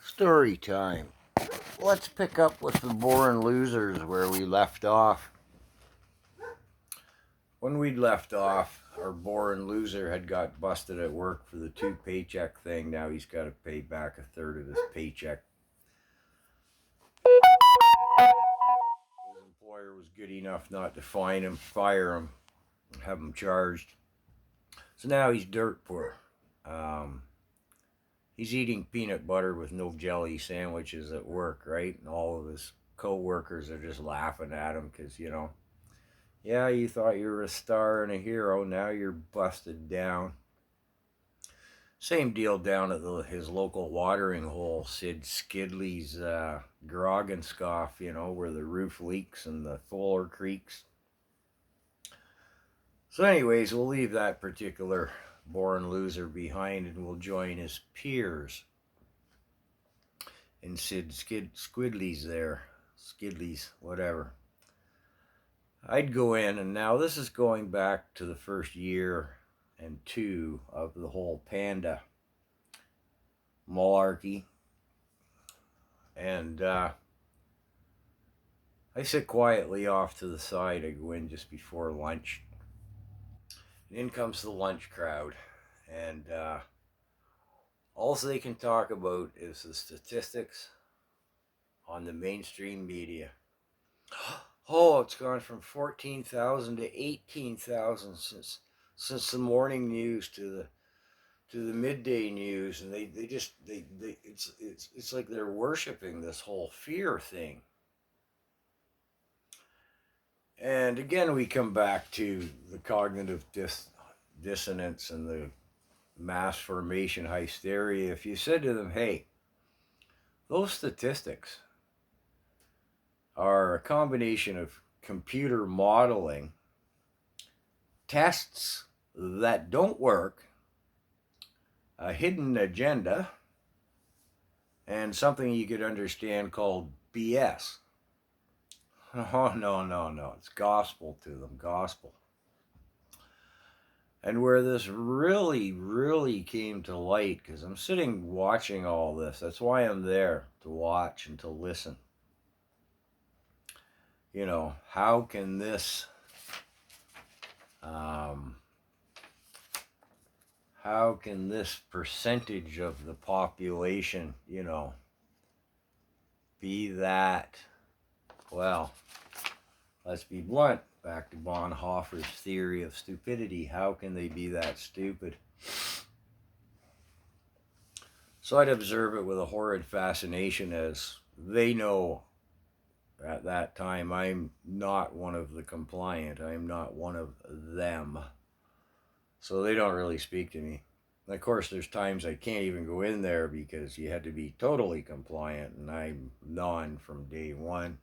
Story time. Let's pick up with the Born Losers where we left off. When we'd left off, our Born Loser had got busted at work for the 2 paycheck thing. Now he's got to pay back a third of his paycheck. His employer was good enough not to fine him, fire him, have him charged. So now he's dirt poor. He's eating peanut butter with no jelly sandwiches at work, right? And all of his co-workers are just laughing at him because, yeah, you thought you were a star and a hero. Now you're busted down. Same deal down at his local watering hole, Sid Skidley's grog and scoff, where the roof leaks and the fuller creaks. So anyways, we'll leave that particular Born Loser behind and we'll join his peers in Sid Skidley's there. Skidley's, whatever. I'd go in, and now this is going back to the first year and two of the whole panda malarkey. And I sit quietly off to the side. I go in just before lunch. And in comes the lunch crowd. And all they can talk about is the statistics on the mainstream media. Oh, it's gone from 14,000 to 18,000 since the morning news to the midday news, and they it's like they're worshiping this whole fear thing. And again, we come back to the cognitive dissonance and the mass formation hysteria. If you said to them, hey, those statistics are a combination of computer modeling, tests that don't work, a hidden agenda, and something you could understand called BS. Oh, no. It's gospel to them, gospel. And where this really came to light, because I'm sitting watching all this, that's why I'm there, to watch and to listen. How can this percentage of the population, be that, well, let's be blunt, back to Bonhoeffer's theory of stupidity. How can they be that stupid? So I'd observe it with a horrid fascination, as they know at that time I'm not one of the compliant. I'm not one of them. So they don't really speak to me. And of course, there's times I can't even go in there because you had to be totally compliant, and I'm none from day one.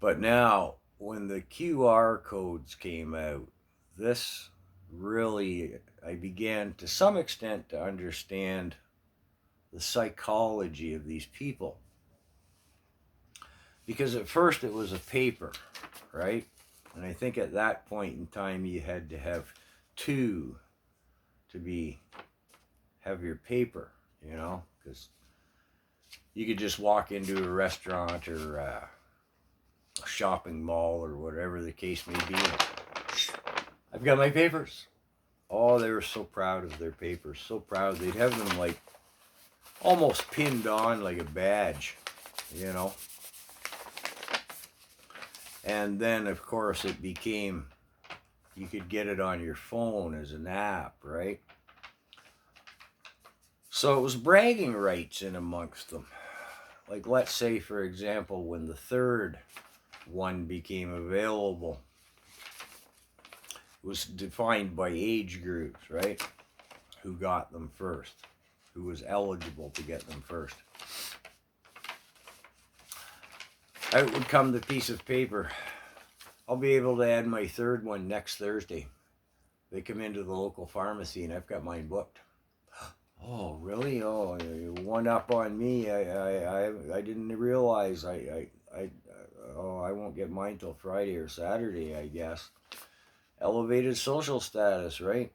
But now, when the QR codes came out, this really, I began to some extent to understand the psychology of these people. Because at first it was a paper, right? And I think at that point in time you had to have two to have your paper, because you could just walk into a restaurant or a shopping mall or whatever the case may be. I've got my papers. Oh, they were so proud of their papers, so proud. They'd have them like almost pinned on like a badge, And then, of course, it became, you could get it on your phone as an app, right? So it was bragging rights in amongst them. Like, let's say, for example, when the third one became available, it was defined by age groups, right? Who got them first, who was eligible to get them first. Out would come the piece of paper. I'll be able to add my third one next Thursday. They come into the local pharmacy and I've got mine booked. Oh, really? Oh, one up on me. I didn't realize. I won't get mine till Friday or Saturday, I guess. Elevated social status, right?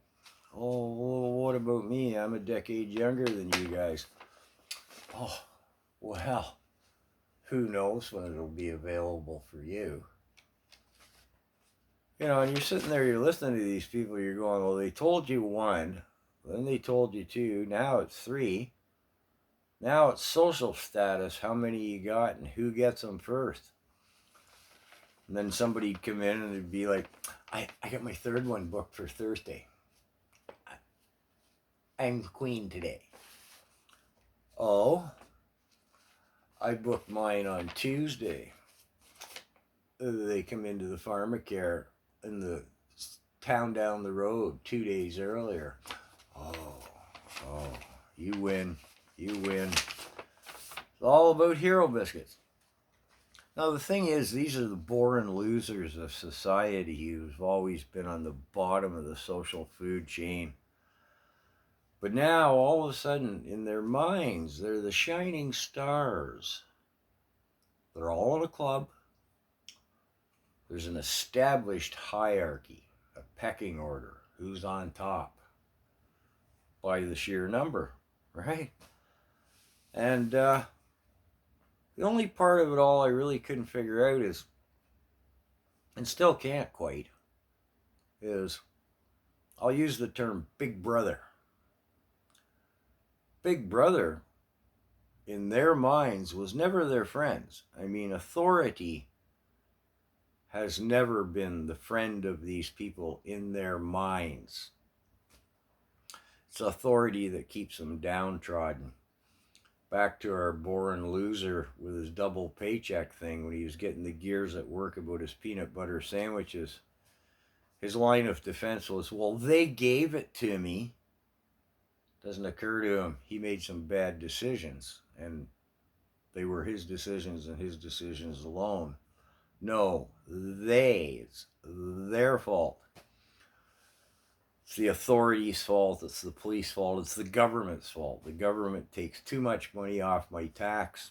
Oh, what about me? I'm a decade younger than you guys. Oh, well, who knows when it'll be available for you? You know, and you're sitting there, you're listening to these people, you're going, well, they told you one, then they told you two, now it's three. Now it's social status, how many you got and who gets them first. And then somebody'd come in and it'd be like, I got my third one booked for Thursday. I'm queen today. Oh, I booked mine on Tuesday. They come into the pharmacare in the town down the road 2 days earlier. Oh, you win. You win. It's all about hero biscuits. Now, the thing is, these are the boring losers of society who've always been on the bottom of the social food chain. But now, all of a sudden, in their minds, they're the shining stars. They're all in a club. There's an established hierarchy, a pecking order, who's on top by the sheer number, right? And the only part of it all I really couldn't figure out is, and still can't quite, is I'll use the term Big Brother. Big Brother, in their minds, was never their friends. I mean, authority has never been the friend of these people in their minds. It's authority that keeps them downtrodden. Back to our boring loser with his double paycheck thing when he was getting the gears at work about his peanut butter sandwiches. His line of defense was, well, they gave it to me. Doesn't occur to him he made some bad decisions, and they were his decisions and his decisions alone. No, it's their fault. It's the authorities' fault, it's the police fault, it's the government's fault. The government takes too much money off my tax.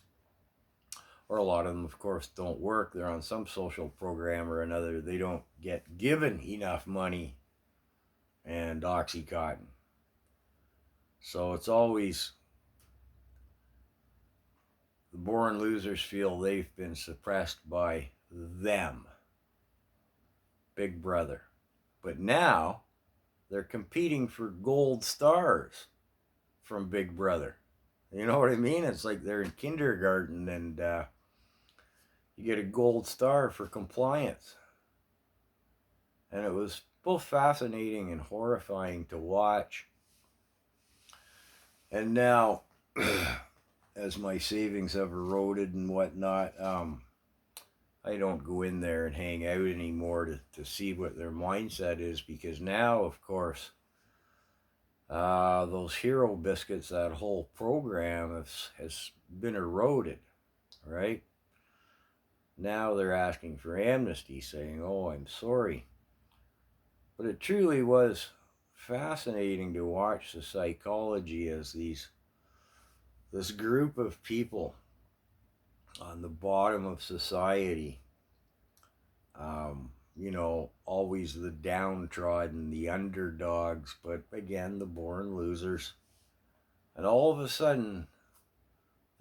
Or a lot of them, of course, don't work. They're on some social program or another. They don't get given enough money and Oxycontin. So it's always the born losers feel they've been suppressed by them, Big Brother. But now they're competing for gold stars from Big Brother. You know what I mean? It's like they're in kindergarten and you get a gold star for compliance. And it was both fascinating and horrifying to watch. And now, as my savings have eroded and whatnot, I don't go in there and hang out anymore to see what their mindset is, because now, of course, those hero biscuits, that whole program has been eroded, right? Now they're asking for amnesty, saying, oh, I'm sorry. But it truly was fascinating to watch the psychology as this group of people on the bottom of society, you know, always the downtrodden, the underdogs, but again, the born losers. And all of a sudden,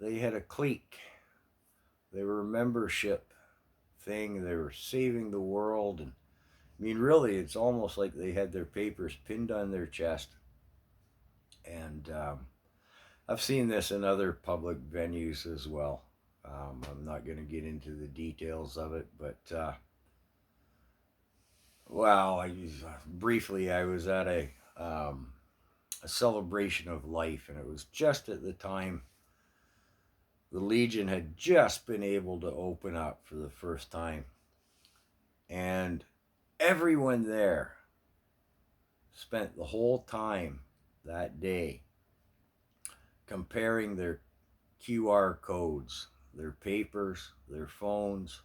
they had a clique. They were a membership thing. They were saving the world. And I mean, really, it's almost like they had their papers pinned on their chest. And I've seen this in other public venues as well. I'm not going to get into the details of it, but well, briefly, I was at a celebration of life, and it was just at the time the Legion had just been able to open up for the first time, and everyone there spent the whole time that day comparing their QR codes, their papers, their phones,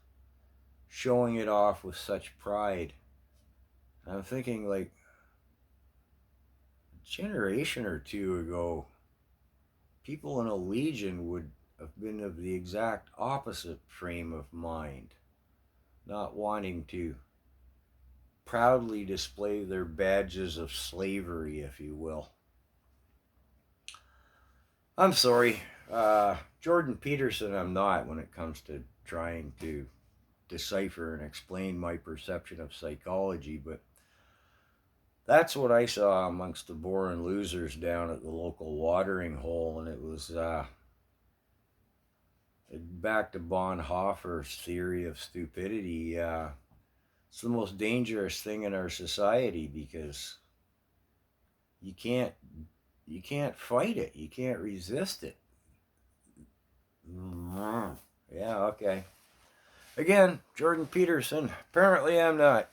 showing it off with such pride. And I'm thinking, like, a generation or two ago, people in a Legion would have been of the exact opposite frame of mind, not wanting to proudly display their badges of slavery, if you will. I'm sorry, Jordan Peterson, I'm not when it comes to trying to decipher and explain my perception of psychology, but that's what I saw amongst the boring losers down at the local watering hole, and it was back to Bonhoeffer's theory of stupidity. It's the most dangerous thing in our society because you can't you can't fight it, you can't resist it. Yeah, okay. Again, Jordan Peterson. Apparently, I'm not.